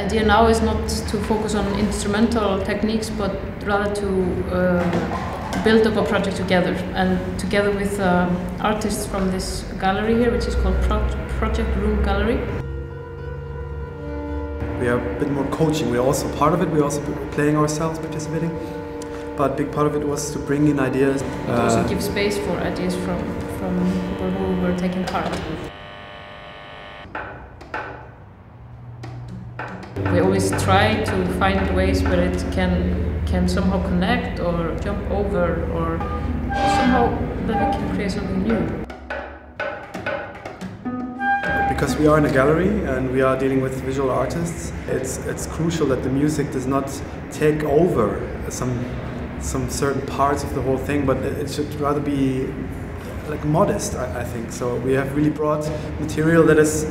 idea now is not to focus on instrumental techniques, but rather to build up a project together, and together with artists from this gallery here, which is called Project Room Gallery. We are a bit more coaching. We're also part of it. We're also playing ourselves, participating. But a big part of it was to bring in ideas. But also give space for ideas from people who were taking part. We always try to find ways where it can somehow connect or jump over, or somehow that we can create something new. Because we are in a gallery and we are dealing with visual artists, it's crucial that the music does not take over some certain parts of the whole thing, but it should rather be like modest, I think. So we have really brought material that is,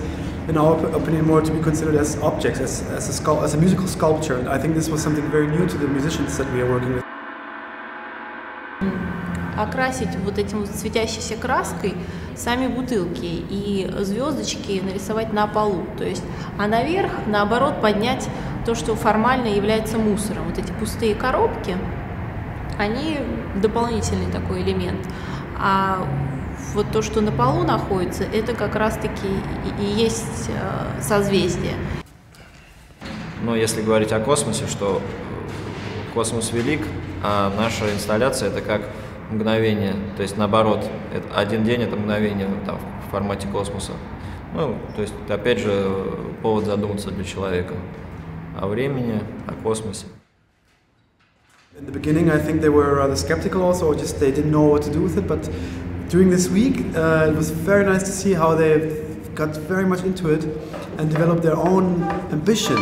in our opinion, more to be considered as objects, as a musical sculpture. And I think this was something very new to the musicians that we are working with. Окрасить вот этим вот светящейся краской сами бутылки и звездочки нарисовать на полу, то есть, а наверх, наоборот, поднять то, что формально является мусором. Вот эти пустые коробки, они дополнительный такой элемент, а вот то, что на полу находится, это как раз-таки и есть созвездие. Но если говорить о космосе, что космос велик, а наша инсталляция это как мгновение, то есть наоборот, один день это мгновение там, в формате космоса. Ну, то есть опять же повод задуматься для человека о времени, о космосе. In the beginning, I think they were rather skeptical also, or just they didn't know what to do with it. But during this week, it was very nice to see how they've got very much into it and developed their own ambition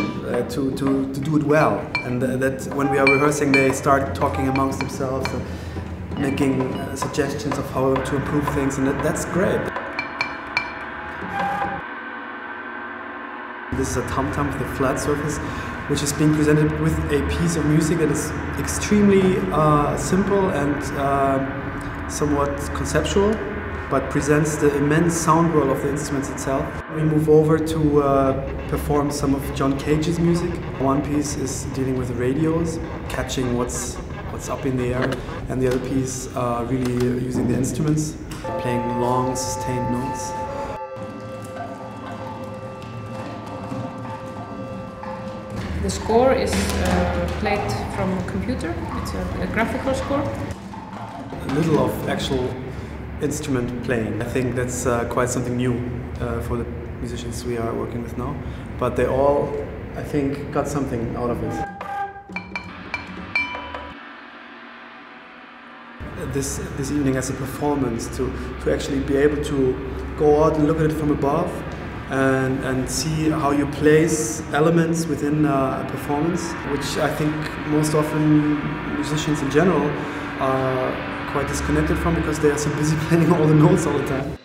to do it well. And that when we are rehearsing, they start talking amongst themselves and making suggestions of how to improve things, and that's great. This is a tom-tom with a flat surface, which is being presented with a piece of music that is extremely simple and somewhat conceptual, but presents the immense sound world of the instruments itself. We move over to perform some of John Cage's music. One piece is dealing with radios, catching what's up in the air, and the other piece really using the instruments, playing long, sustained notes. The score is played from a computer. It's a graphical score. A little of actual instrument playing. I think that's quite something new for the musicians we are working with now. But they all, I think, got something out of it. This evening as a performance, to actually be able to go out and look at it from above and see how you place elements within a performance, which I think most often musicians in general are quite disconnected from because they are so busy playing all the notes all the time.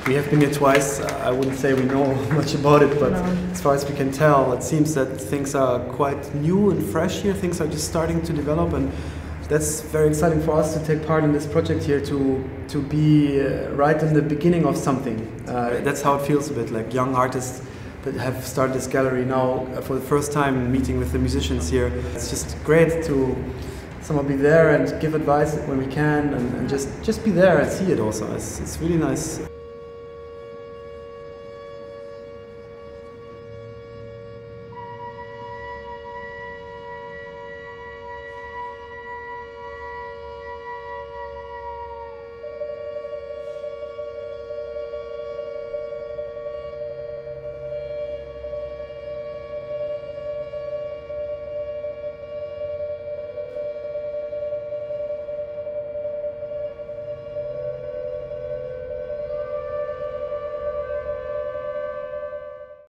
We have been here twice. I wouldn't say we know much about it, but as far as we can tell, it seems that things are quite new and fresh here. Things are just starting to develop, and that's very exciting for us to take part in this project here, to be right in the beginning of something. That's how it feels a bit, like young artists that have started this gallery now for the first time, meeting with the musicians here. It's just great to somehow be there and give advice when we can, and just be there and see it also. It's really nice.